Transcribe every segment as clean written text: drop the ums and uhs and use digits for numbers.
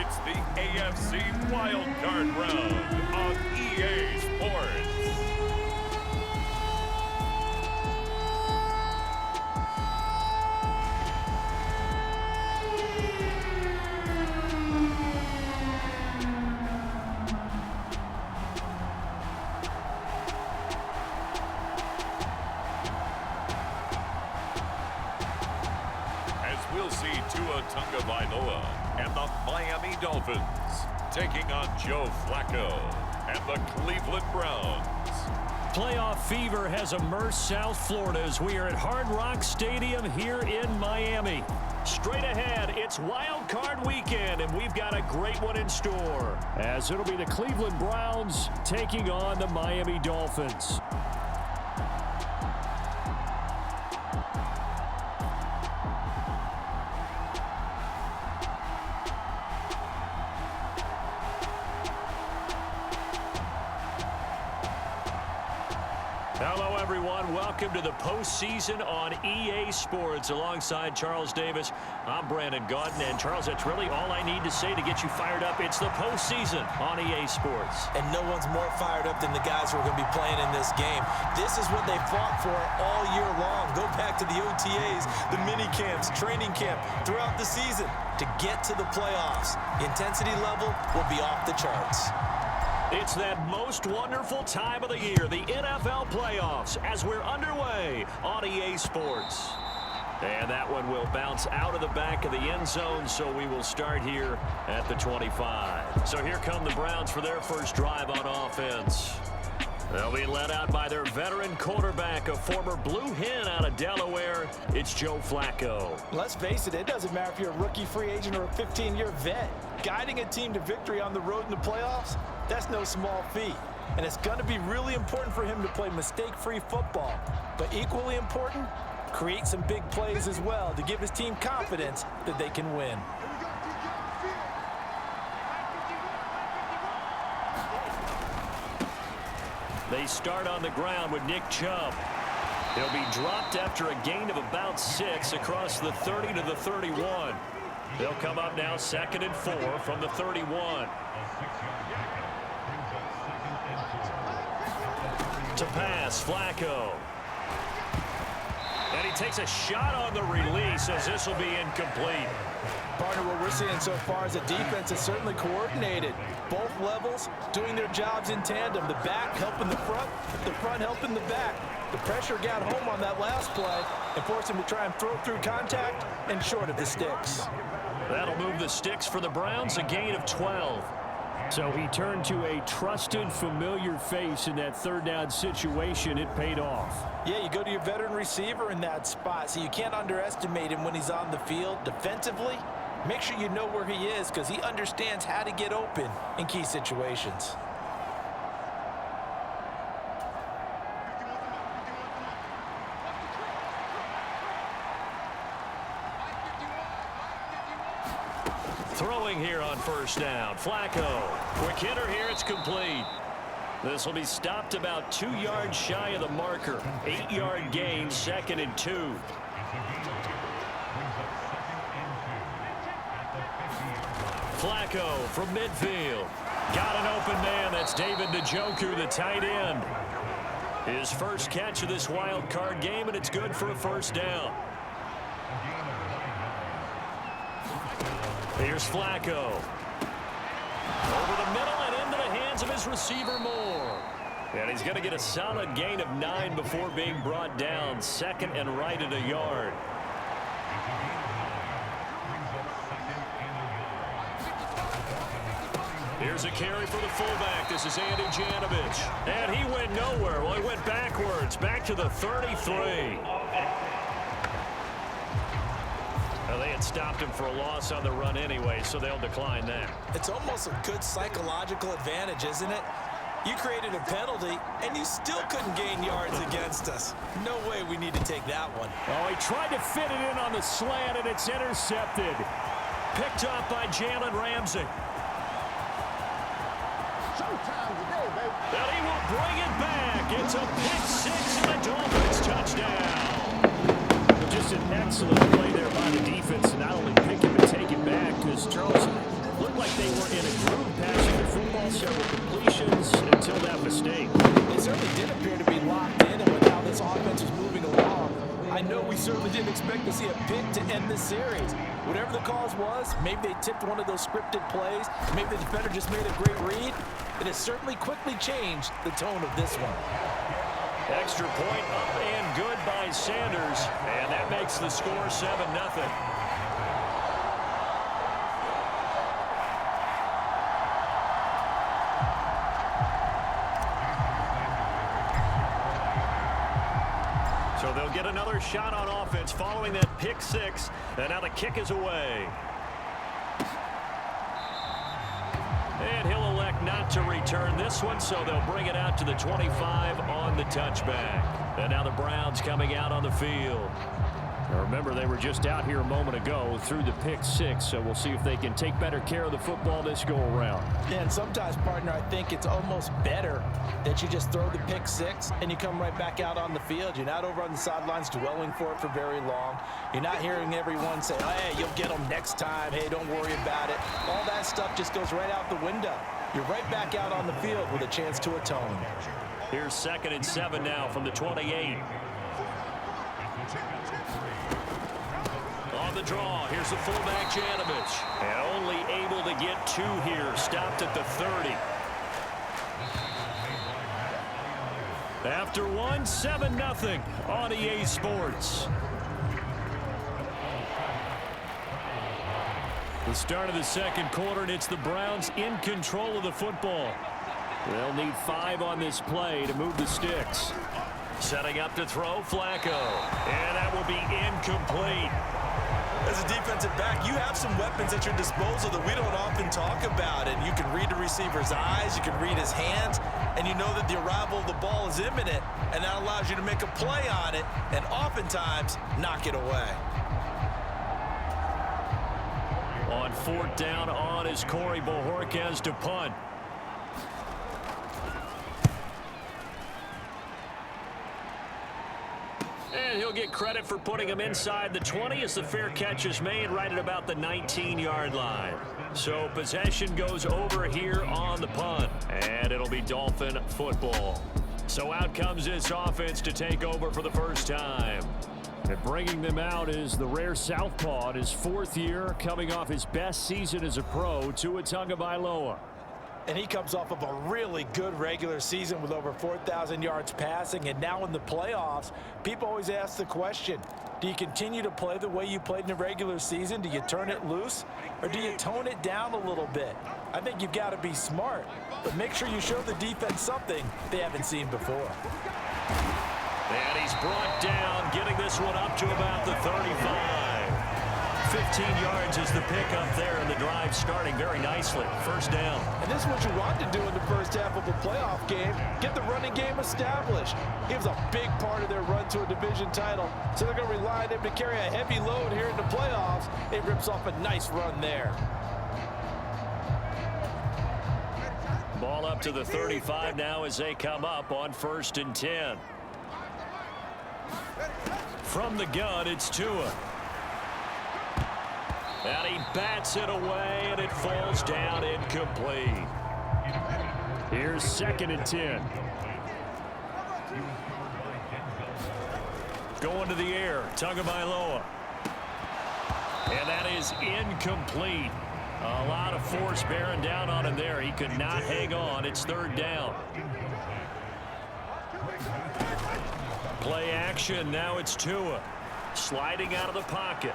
It's the AFC Wildcard Round on EA Sports. We'll see Tagovailoa and the Miami Dolphins taking on Joe Flacco and the Cleveland Browns. Playoff fever has immersed South Florida as we are at Hard Rock Stadium here in Miami. Straight ahead, it's Wild Card Weekend, and we've got a great one in store, as it'll be the Cleveland Browns taking on the Miami Dolphins. Hello, everyone. Welcome to the postseason on EA Sports. Alongside Charles Davis, I'm Brandon Gaudin. And, Charles, that's really all I need to say to get you fired up. It's the postseason on EA Sports. And no one's more fired up than the guys who are going to be playing in this game. This is what they fought for all year long. Go back to the OTAs, the mini camps, training camp, throughout the season to get to the playoffs. The intensity level will be off the charts. It's that most wonderful time of the year, the NFL playoffs, as we're underway on EA Sports. And that one will bounce out of the back of the end zone, so we will start here at the 25. So here come the Browns for their first drive on offense. They'll be led out by their veteran quarterback, a former Blue Hen out of Delaware. It's Joe Flacco. Let's face it, it doesn't matter if you're a rookie free agent or a 15-year vet. Guiding a team to victory on the road in the playoffs, that's no small feat. And it's going to be really important for him to play mistake-free football. But equally important, create some big plays as well to give his team confidence that they can win. They start on the ground with Nick Chubb. He'll be dropped after a gain of about 6 across the 30 to the 31. They'll come up now 2nd and 4 from the 31. To pass, Flacco. And he takes a shot on the release as this will be incomplete. Partner, what we're seeing so far is a defense is certainly coordinated. Both levels doing their jobs in tandem. The back helping the front helping the back. The pressure got home on that last play and forced him to try and throw through contact and short of the sticks. That'll move the sticks for the Browns, a gain of 12. So he turned to a trusted, familiar face in that third down situation. It paid off. Yeah, you go to your veteran receiver in that spot, so you can't underestimate him when he's on the field defensively. Make sure you know where he is because he understands how to get open in key situations. Throwing here on first down. Flacco. Quick hitter here. It's complete. This will be stopped about 2 yards shy of the marker. 8-yard gain, 2nd and 2. Flacco from midfield. Got an open man. That's David Njoku, the tight end. His first catch of this wild card game, and it's good for a first down. Here's Flacco. Over the middle and into the hands of his receiver Moore. And he's going to get a solid gain of 9 before being brought down. 2nd and right at a yard. Here's a carry for the fullback. This is Andy Janovich. And he went nowhere. Well, he went backwards. Back to the 33. Well, they had stopped him for a loss on the run anyway, so they'll decline that. It's almost a good psychological advantage, isn't it? You created a penalty, and you still couldn't gain yards against us. No way we need to take that one. Oh, he tried to fit it in on the slant, and it's intercepted. Picked up by Jalen Ramsey. And he will bring it back. It's a pick 6 and a Dolphins touchdown. Just an excellent play there by the defense to not only pick him but take it back, because Charles looked like they several completions until that mistake. They certainly did appear to be locked in, and with how this offense was moving along, I know we certainly didn't expect to see a pick to end this series. Whatever the cause was, maybe they tipped one of those scripted plays, maybe the defender just made a great read. It has certainly quickly changed the tone of this one. Extra point up and good by Sanders, and that makes the score 7-0. So they'll get another shot on offense following that pick six, and now the kick is away. And he'll elect not to return this one, so they'll bring it out to the 25 on the touchback. And now the Browns coming out on the field. Now remember, they were just out here a moment ago through the pick six, so we'll see if they can take better care of the football this go-around. Yeah, and sometimes, partner, I think it's almost better that you just throw the pick six and you come right back out on the field. You're not over on the sidelines dwelling for it for very long. You're not hearing everyone say, oh, hey, you'll get them next time. Hey, don't worry about it. All that stuff just goes right out the window. You're right back out on the field with a chance to atone. Here's 2nd and 7 now from the 28. On the draw, here's the fullback, Janovich. And only able to get 2 here, stopped at the 30. After one, 7-0 on EA Sports. The start of the second quarter, and it's the Browns in control of the football. They'll need 5 on this play to move the sticks. Setting up to throw, Flacco. And that will be incomplete. As a defensive back, you have some weapons at your disposal that we don't often talk about. And you can read the receiver's eyes, you can read his hands, and you know that the arrival of the ball is imminent, and that allows you to make a play on it and oftentimes knock it away. On 4th down on is Corey Bojorquez to punt. And he'll get credit for putting him inside the 20 as the fair catch is made right at about the 19-yard line. So possession goes over here on the punt, and it'll be Dolphin football. So out comes this offense to take over for the first time. And bringing them out is the rare southpaw in his 4th year, coming off his best season as a pro, Tua Tagovailoa. And he comes off of a really good regular season with over 4,000 yards passing. And now in the playoffs, people always ask the question, do you continue to play the way you played in the regular season? Do you turn it loose? Or do you tone it down a little bit? I think you've got to be smart. But make sure you show the defense something they haven't seen before. And he's brought down, getting this one up to about the 35. 15 yards is the pickup there, and the drive starting very nicely. First down. And this is what you want to do in the first half of a playoff game. Get the running game established. He was a big part of their run to a division title. So they're going to rely on him to carry a heavy load here in the playoffs. It rips off a nice run there. Ball up to the 35 now as they come up on 1st and 10. From the gun, it's Tua. And he bats it away, and it falls down incomplete. Here's 2nd and 10. Going to the air, Tagovailoa. And that is incomplete. A lot of force bearing down on him there. He could not hang on. It's 3rd down. Play action. Now it's Tua. Sliding out of the pocket.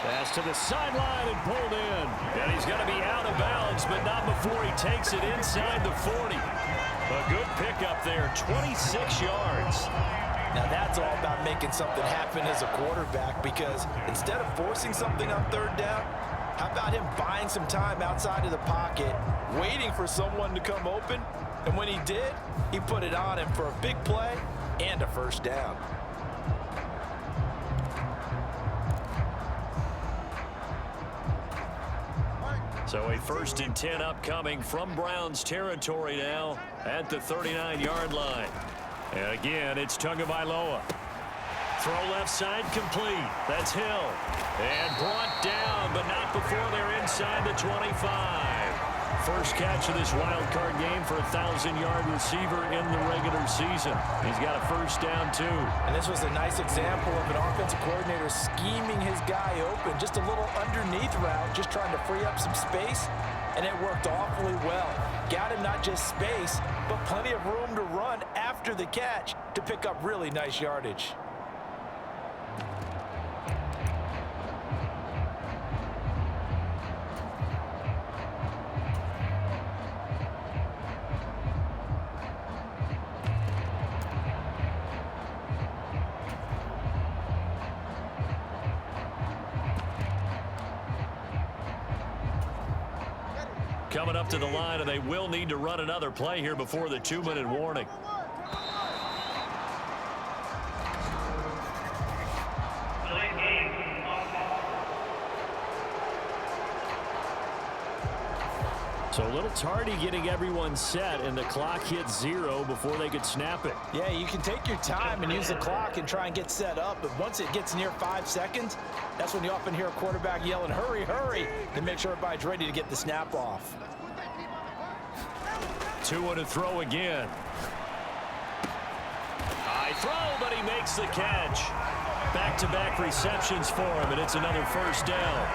Pass to the sideline and pulled in. And he's going to be out of bounds, but not before he takes it inside the 40. A good pickup there, 26 yards. Now that's all about making something happen as a quarterback, because instead of forcing something on 3rd down, how about him buying some time outside of the pocket, waiting for someone to come open, and when he did, he put it on him for a big play and a first down. So a 1st and 10 upcoming from Browns territory now at the 39-yard line. And again, it's Tagovailoa. Throw left side complete. That's Hill. And brought down, but not before they're inside the 25. First catch of this wild card game for a 1,000-yard receiver in the regular season. He's got a first down, too. And this was a nice example of an offensive coordinator scheming his guy open. Just a little underneath route, just trying to free up some space, and it worked awfully well. Got him not just space, but plenty of room to run after the catch to pick up really nice yardage. Coming up to the line, and they will need to run another play here before the 2-minute warning. So a little tardy getting everyone set, and the clock hits 0 before they could snap it. Yeah, you can take your time and use the clock and try and get set up, but once it gets near 5 seconds, that's when you often hear a quarterback yelling, hurry, hurry, to make sure everybody's ready to get the snap off. 2 to throw again. High throw, but he makes the catch. Back-to-back receptions for him, and it's another first down.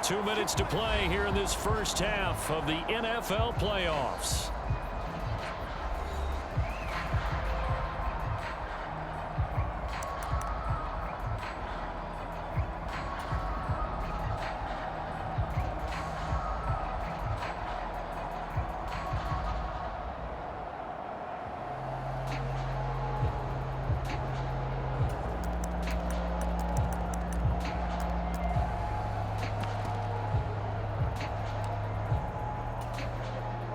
2 minutes to play here in this first half of the NFL playoffs.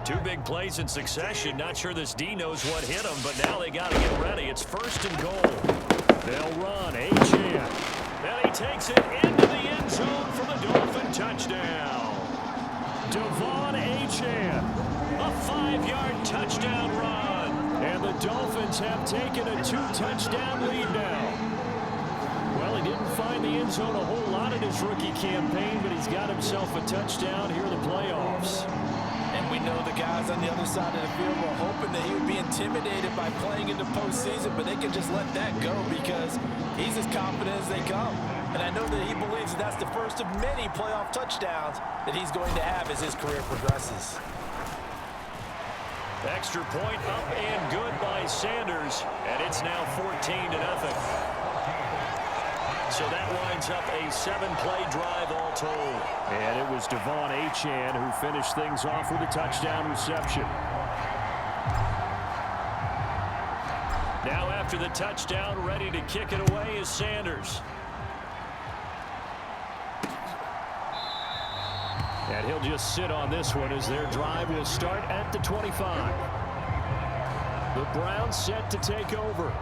Two big plays in succession. Not sure this D knows what hit him, but now they got to get ready. It's first and goal. They'll run. Achane. And he takes it into the end zone for the Dolphin touchdown. Devon Achane. A 5-yard touchdown run. And the Dolphins have taken a 2-touchdown lead now. Well, he didn't find the end zone a whole lot in his rookie campaign, but he's got himself a touchdown here in the playoffs. And we know the guys on the other side of the field were hoping that he would be intimidated by playing in the postseason, but they can just let that go because he's as confident as they come. And I know that he believes that that's the first of many playoff touchdowns that he's going to have as his career progresses. Extra point up and good by Sanders, and it's now 14-0. So that winds up a 7-play drive all told. And it was Devon Achane who finished things off with a touchdown reception. Now after the touchdown, ready to kick it away is Sanders. And he'll just sit on this one as their drive will start at the 25. The Browns set to take over.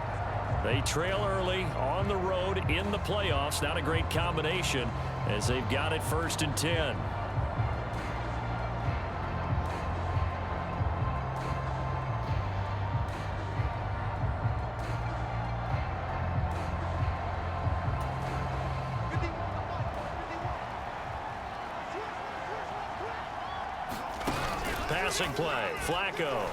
They trail early on the road in the playoffs. Not a great combination as they've got it 1st and 10. Passing play, Flacco.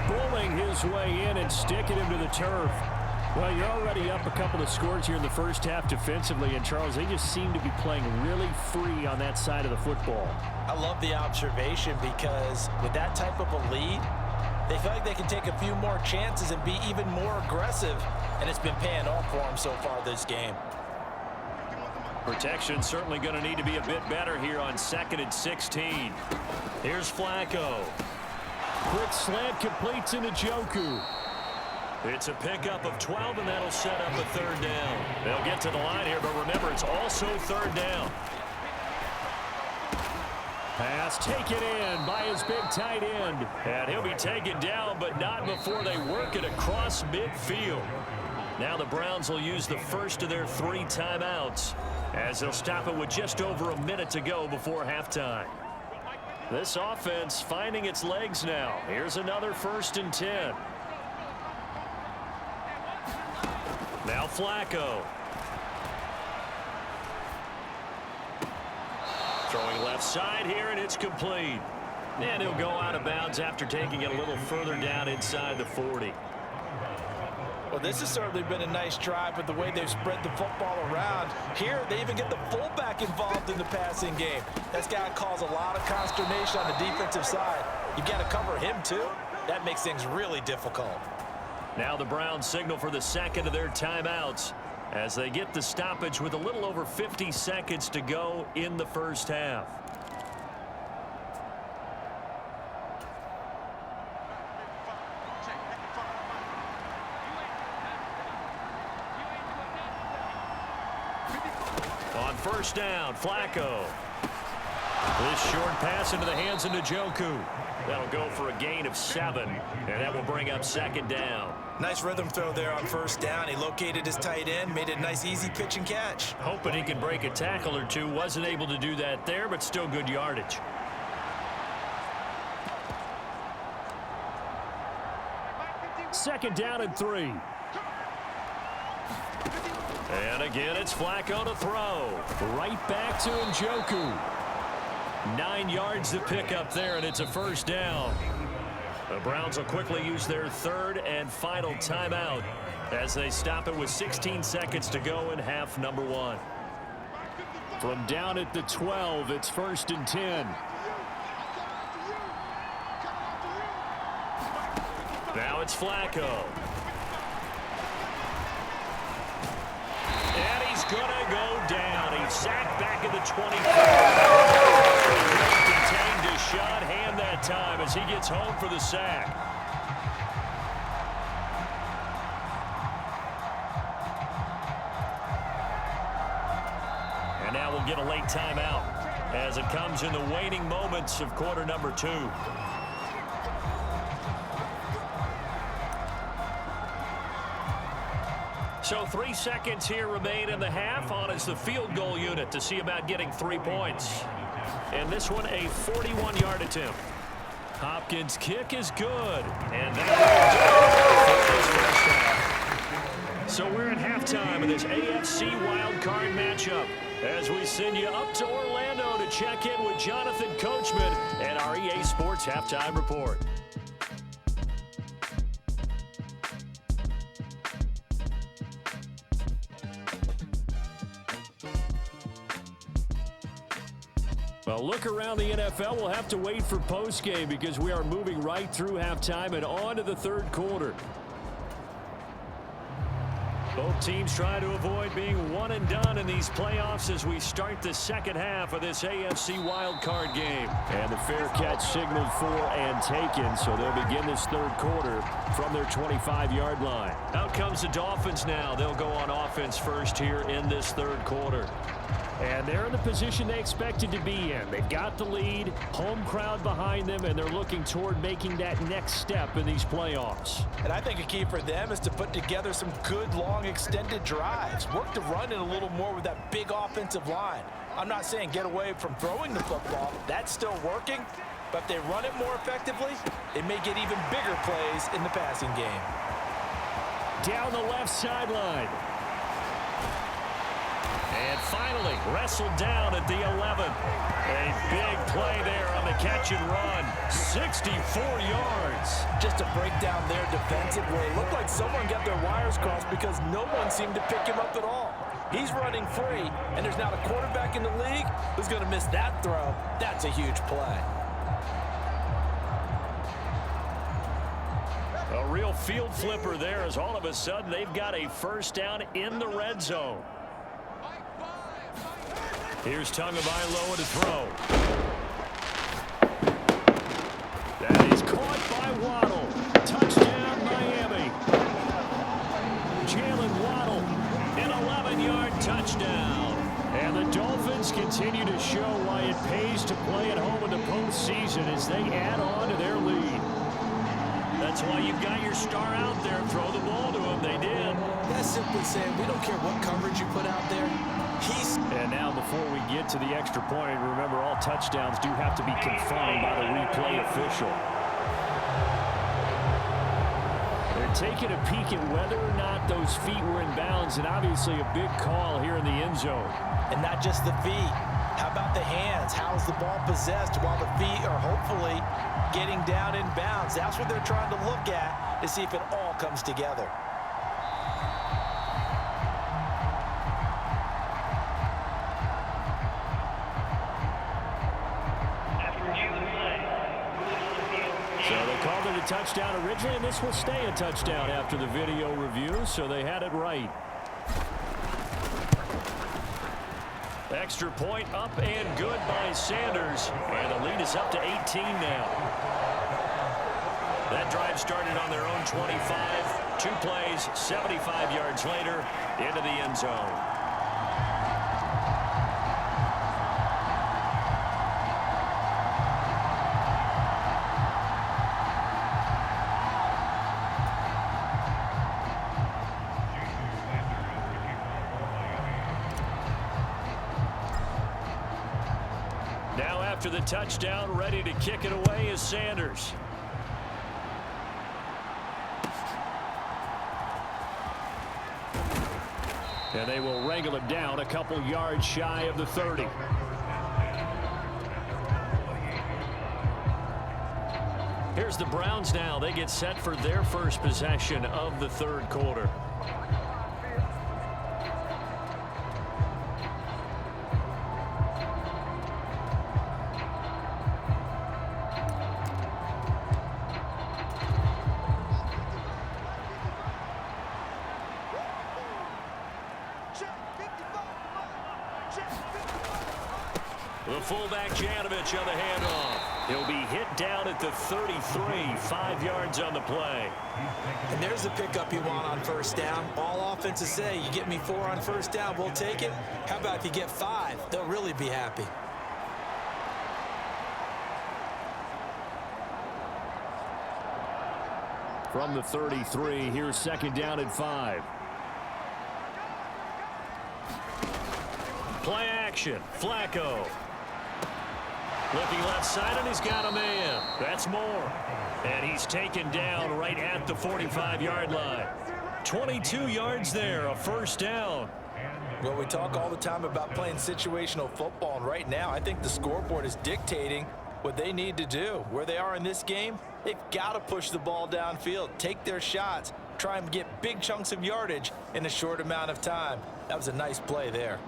Bulling his way in and sticking him to the turf. Well, you're already up a couple of scores here in the first half defensively, and Charles, they just seem to be playing really free on that side of the football. I love the observation because with that type of a lead, they feel like they can take a few more chances and be even more aggressive, and it's been paying off for them so far this game. Protection certainly going to need to be a bit better here on 2nd and 16. Here's Flacco. Quick slant completes into Njoku. It's a pickup of 12, and that'll set up a 3rd down. They'll get to the line here, but remember, it's also 3rd down. Pass taken in by his big tight end. And he'll be taken down, but not before they work it across midfield. Now the Browns will use the first of their 3 timeouts as they'll stop it with just over a minute to go before halftime. This offense finding its legs now. Here's another 1st and 10. Now Flacco. Throwing left side here, and it's complete. And he'll go out of bounds after taking it a little further down inside the 40. Well, this has certainly been a nice drive with the way they've spread the football around. Here, they even get the fullback involved in the passing game. That's got to cause a lot of consternation on the defensive side. You've got to cover him, too. That makes things really difficult. Now the Browns signal for the second of their timeouts as they get the stoppage with a little over 50 seconds to go in the first half. On first down, Flacco. This short pass into the hands of Njoku. That'll go for a gain of 7, and that will bring up 2nd down. Nice rhythm throw there on first down. He located his tight end, made a nice easy pitch and catch. Hoping he can break a tackle or two. Wasn't able to do that there, but still good yardage. Second down and 3. And again, it's Flacco to throw. Right back to Njoku. 9 yards to pick up there, and it's a first down. The Browns will quickly use their 3rd and final timeout as they stop it with 16 seconds to go in half number 1. From down at the 12, it's 1st and 10. Now it's Flacco. And he's going to go down. He's sacked back at the 24. Contained Deshaun Hand that time as he gets home for the sack. And now we'll get a late timeout as it comes in the waning moments of quarter number 2. So 3 seconds here remain in the half. On is the field goal unit to see about getting 3 points. And this one a 41-yard attempt. Hopkins' kick is good. And that will do it for this first half. So we're at halftime of this AFC wildcard matchup as we send you up to Orlando to check in with Jonathan Coachman and our EA Sports Halftime Report. Well, look around the NFL. We'll have to wait for postgame because we are moving right through halftime and on to the 3rd quarter. Both teams trying to avoid being one and done in these playoffs as we start the second half of this AFC wildcard game. And the fair catch signaled for and taken, so they'll begin this 3rd quarter from their 25-yard line. Out comes the Dolphins now. They'll go on offense first here in this 3rd quarter. And they're in the position they expected to be in. They've got the lead, home crowd behind them, and they're looking toward making that next step in these playoffs. And I think a key for them is to put together some good, long, extended drives. Work to run in a little more with that big offensive line. I'm not saying get away from throwing the football. That's still working. But if they run it more effectively, they may get even bigger plays in the passing game. Down the left sideline. And finally, wrestled down at the 11. A big play there on the catch and run. 64 yards. Just to break down their defensive way. It looked like someone got their wires crossed because no one seemed to pick him up at all. He's running free, and there's not a quarterback in the league who's going to miss that throw. That's a huge play. A real field flipper there as all of a sudden they've got a first down in the red zone. Here's Tagovailoa to throw. That is caught by Waddle. Touchdown, Miami. Jalen Waddle, an 11-yard touchdown. And the Dolphins continue to show why it pays to play at home in the postseason as they add on to their lead. That's why you've got your star out there. Throw the ball to him. They did. That's simply saying we don't care what coverage you put out there. And now before we get to the extra point, remember all touchdowns do have to be confirmed by the replay official. They're taking a peek at whether or not those feet were in bounds, and obviously a big call here in the end zone. And not just the feet. How about the hands? How's the ball possessed while the feet are hopefully getting down in bounds? That's what they're trying to look at to see if it all comes together. So they called it a touchdown originally, and this will stay a touchdown after the video review, so they had it right. Extra point up and good by Sanders, and the lead is up to 18 now. That drive started on their own 25. 2 plays, 75 yards later, into the end zone. Now after the touchdown, ready to kick it away is Sanders. And they will wrangle him down a couple yards shy of the 30. Here's the Browns now. They get set for their first possession of the third quarter. The fullback Janovich on the handoff. He'll be hit down at the 33, 5 yards on the play. And there's the pickup you want on first down. All offenses say, you get me 4 on first down, we'll take it. How about if you get 5? They'll really be happy. From the 33, here's second down and 5. Play action, Flacco. Looking left side, and he's got a man. That's more. And he's taken down right at the 45-yard line. 22 yards there, a first down. Well, we talk all the time about playing situational football, and right now I think the scoreboard is dictating what they need to do. Where they are in this game, they've got to push the ball downfield, take their shots, try and get big chunks of yardage in a short amount of time. That was a nice play there.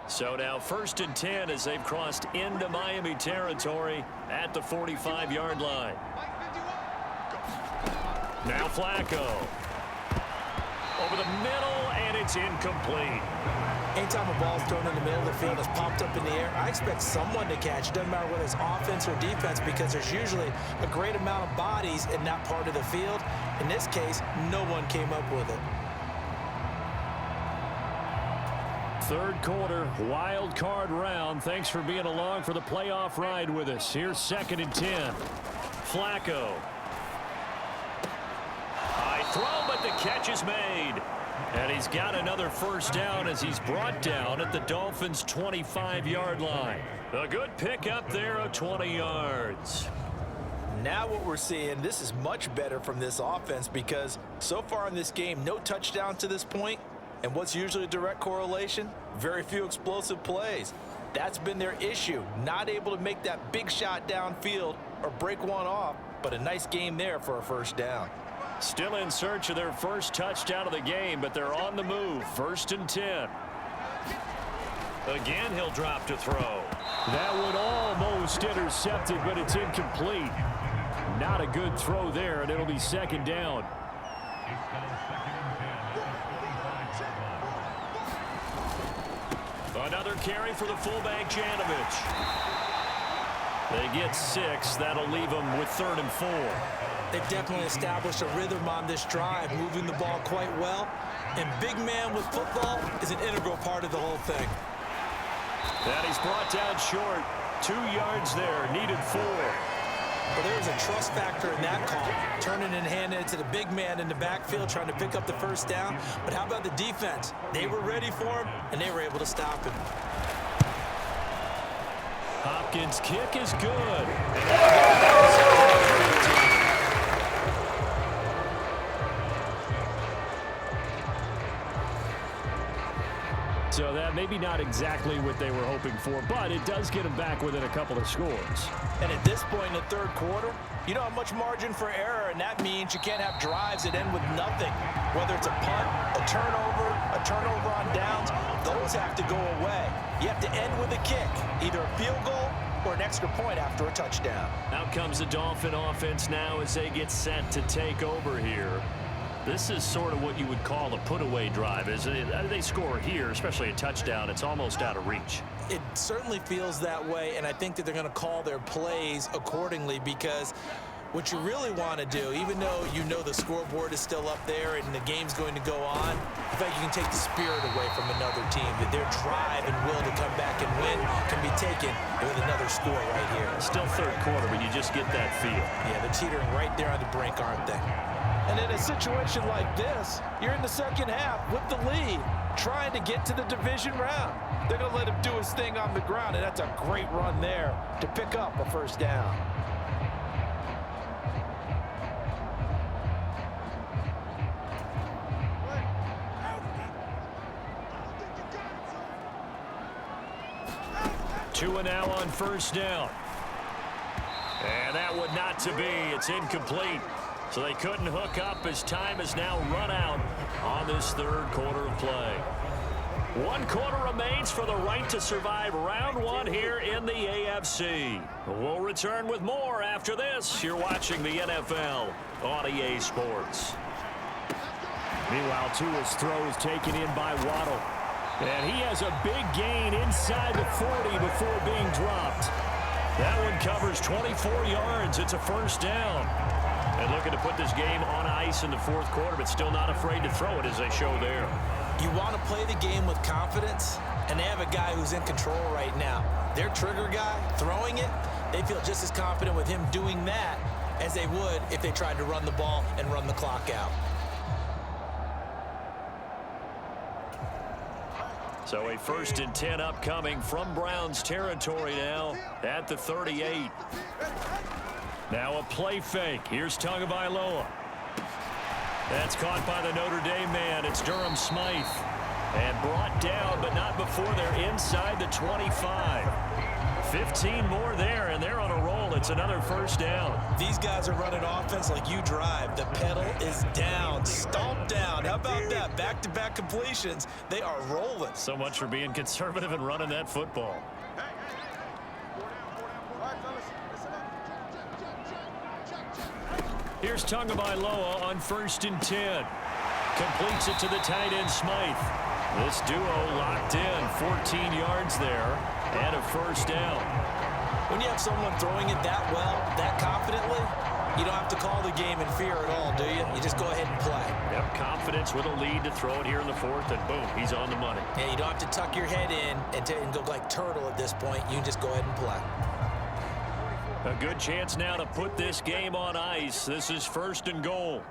So now first and 10 as they've crossed into Miami territory at the 45-yard line. Now Flacco. Over the middle, and it's incomplete. Anytime a ball's thrown in the middle of the field, it's popped up in the air, I expect someone to catch. Doesn't matter whether it's offense or defense, because there's usually a great amount of bodies in that part of the field. In this case, no one came up with it. Third quarter, wild card round. Thanks for being along for the playoff ride with us. Here's second and 10. Flacco. High throw, but the catch is made. And he's got another first down as he's brought down at the Dolphins' 25-yard line. A good pickup there of 20 yards. Now what we're seeing, this is much better from this offense, because so far in this game, no touchdown to this point. And what's usually a direct correlation? Very few explosive plays. That's been their issue. Not able to make that big shot downfield or break one off, but a nice game there for a first down. Still in search of their first touchdown of the game, but they're on the move. First and 10. Again, he'll drop to throw. That would almost intercept it, but it's incomplete. Not a good throw there, and it'll be second down. Another carry for the fullback, Janovich. They get 6. That'll leave them with 3rd and 4. They've definitely established a rhythm on this drive, moving the ball quite well. And big man with football is an integral part of the whole thing. That he's brought down short. 2 yards there, needed 4. Well, there's a trust factor in that call, turning and handing it to the big man in the backfield, trying to pick up the first down. But how about the defense? They were ready for him, and they were able to stop him. Hopkins' kick is good. So that maybe not exactly what they were hoping for, but it does get them back within a couple of scores. And at this point in the third quarter, you don't have much margin for error, and that means you can't have drives that end with nothing. Whether it's a punt, a turnover on downs, those have to go away. You have to end with a kick, either a field goal or an extra point after a touchdown. Out comes the Dolphin offense now as they get set to take over here. This is sort of what you would call a put-away drive. As they score here, especially a touchdown, it's almost out of reach. It certainly feels that way, and I think that they're going to call their plays accordingly, because what you really want to do, even though you know the scoreboard is still up there and the game's going to go on, I think you can take the spirit away from another team. That their drive and will to come back and win can be taken with another score right here. Still third quarter, but you just get that feel. Yeah, they're teetering right there on the brink, aren't they? And in a situation like this, you're in the second half with the lead, trying to get to the division round. They're going to let him do his thing on the ground, and that's a great run there to pick up a first down. Two and now on first down. And that would not to be. It's incomplete. So they couldn't hook up as time has now run out on this third quarter of play. 1 quarter remains for the right to survive round one here in the AFC. We'll return with more after this. You're watching the NFL on EA Sports. Meanwhile, Tua's throw is taken in by Waddle. And he has a big gain inside the 40 before being dropped. That one covers 24 yards. It's a first down. And looking to put this game on ice in the fourth quarter, but still not afraid to throw it as they show there. You want to play the game with confidence, and they have a guy who's in control right now. Their trigger guy, throwing it, they feel just as confident with him doing that as they would if they tried to run the ball and run the clock out. So a 1st and 10 upcoming from Browns territory now at the 38. Now a play fake. Here's Tagovailoa. That's caught by the Notre Dame man. It's Durham Smythe. And brought down, but not before they're inside the 25. 15 more there, and they're on a roll. It's another first down. These guys are running offense like you drive. The pedal is down, stomped down. How about that? Back-to-back completions. They are rolling. So much for being conservative and running that football. Here's Tagovailoa on 1st and 10. Completes it to the tight end, Smythe. This duo locked in. 14 yards there and a first down. When you have someone throwing it that well, that confidently, you don't have to call the game in fear at all, do you? You just go ahead and play. Yep, confidence with a lead to throw it here in the fourth, and boom, he's on the money. Yeah, you don't have to tuck your head in and go like turtle at this point. You can just go ahead and play. A good chance now to put this game on ice. This is 1st and goal.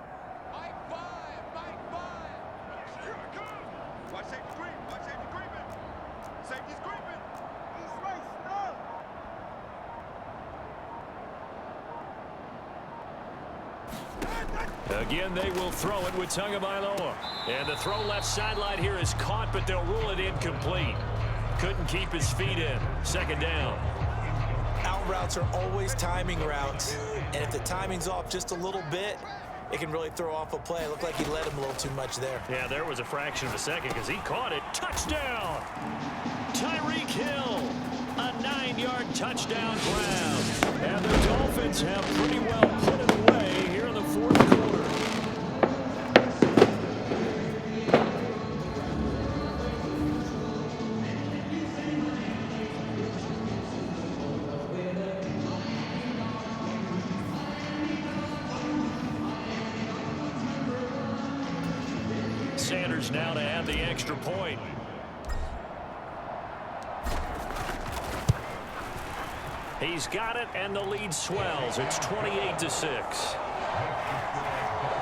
Again, they will throw it with Tagovailoa. And the throw left sideline here is caught, but they'll rule it incomplete. Couldn't keep his feet in. 2nd down. Out routes are always timing routes, and if the timing's off just a little bit, it can really throw off a play. It looked like he led him a little too much there. Yeah, there was a fraction of a second because he caught it. Touchdown! Tyreek Hill, a 9-yard touchdown grab. And the Dolphins have pretty well put it away here in the fourth quarter. Sanders now to add the extra point. He's got it, and the lead swells. It's 28-6.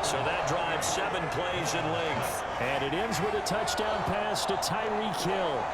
So that drives 7 plays in length. And it ends with a touchdown pass to Tyreek Hill.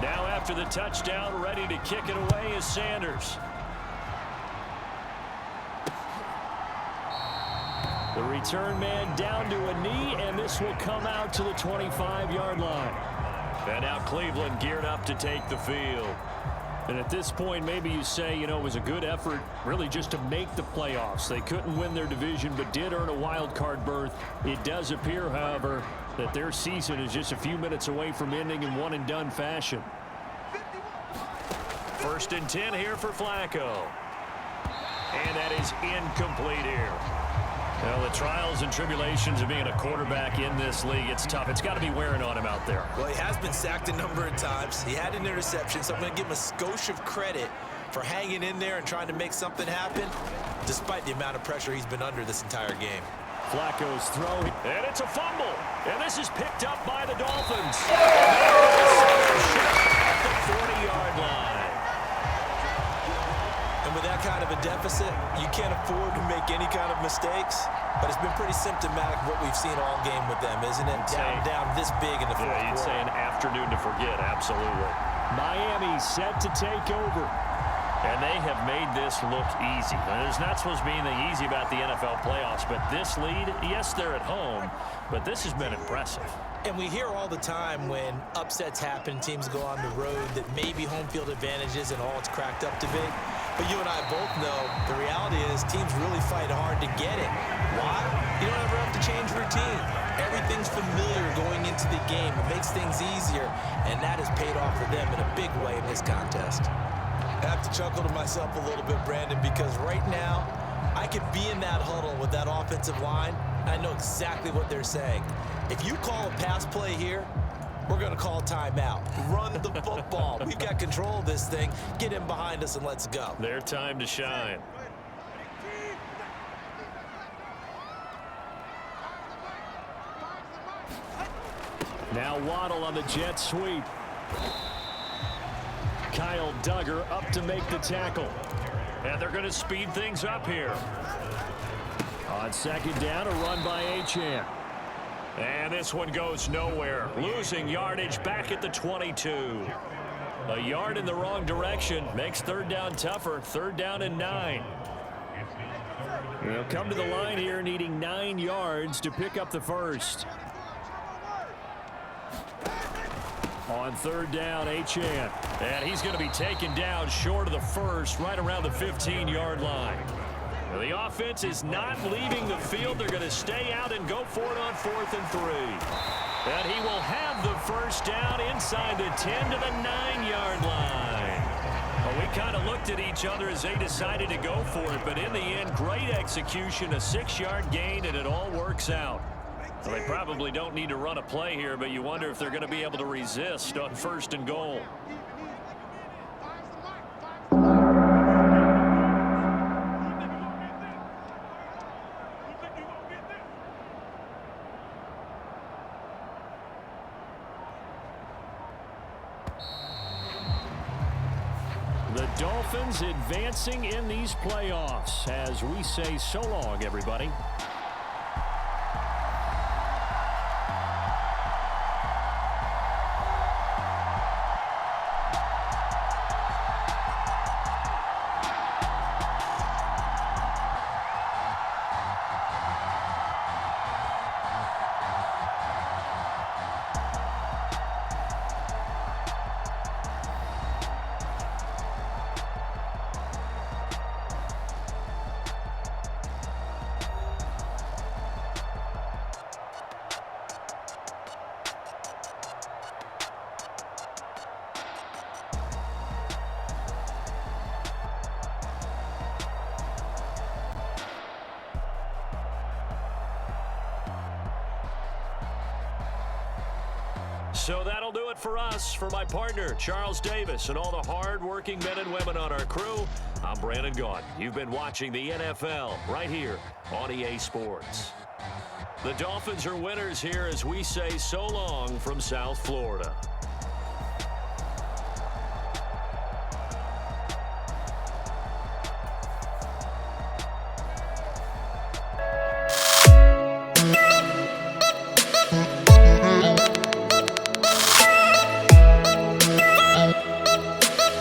Now after the touchdown, ready to kick it away is Sanders. The return man down to a knee, and this will come out to the 25-yard line. And now Cleveland geared up to take the field. And at this point, maybe you say, you know, it was a good effort really just to make the playoffs. They couldn't win their division but did earn a wild card berth. It does appear, however, that their season is just a few minutes away from ending in one-and-done fashion. 1st and 10 here for Flacco. And that is incomplete here. Well, the trials and tribulations of being a quarterback in this league, it's tough. It's got to be wearing on him out there. Well, he has been sacked a number of times. He had an interception, so I'm going to give him a skosh of credit for hanging in there and trying to make something happen, despite the amount of pressure he's been under this entire game. Flacco's throw, and it's a fumble. And this is picked up by the Dolphins. At the 40-yard line. And with that kind of a deficit, you can't afford to make any kind of mistakes. But it's been pretty symptomatic of what we've seen all game with them, isn't it? Down this big in the fourth quarter. You'd say an afternoon to forget, absolutely. Miami set to take over. And they have made this look easy. Now, there's not supposed to be anything easy about the NFL playoffs, but this lead, yes, they're at home, but this has been impressive. And we hear all the time when upsets happen, teams go on the road, that maybe home field advantage isn't all it's cracked up to be. But you and I both know the reality is teams really fight hard to get it. Why? You don't ever have to change routine. Everything's familiar going into the game. It makes things easier, and that has paid off for them in a big way in this contest. I have to chuckle to myself a little bit, Brandon, because right now I could be in that huddle with that offensive line. I know exactly what they're saying. If you call a pass play here, we're going to call timeout. Run the football. We've got control of this thing. Get in behind us and let's go. Their time to shine. Now Waddle on the jet sweep. Kyle Duggar up to make the tackle. And they're going to speed things up here. On 2nd down, a run by Achane. And this one goes nowhere. Losing yardage back at the 22. A yard in the wrong direction makes 3rd down tougher. 3rd down and 9. They'll come to the line here needing 9 yards to pick up the first. On 3rd down, Achane. And he's going to be taken down short of the first, right around the 15-yard line. The offense is not leaving the field. They're going to stay out and go for it on 4th and 3. And he will have the first down inside the 10 to the 9-yard line. Well, we kind of looked at each other as they decided to go for it, but in the end, great execution, a 6-yard gain, and it all works out. Well, they probably don't need to run a play here, but you wonder if they're going to be able to resist on 1st and goal. The Dolphins advancing in these playoffs as we say so long, everybody. So that'll do it for us. For my partner, Charles Davis, and all the hard-working men and women on our crew, I'm Brandon Gaudin. You've been watching the NFL right here on EA Sports. The Dolphins are winners here as we say so long from South Florida.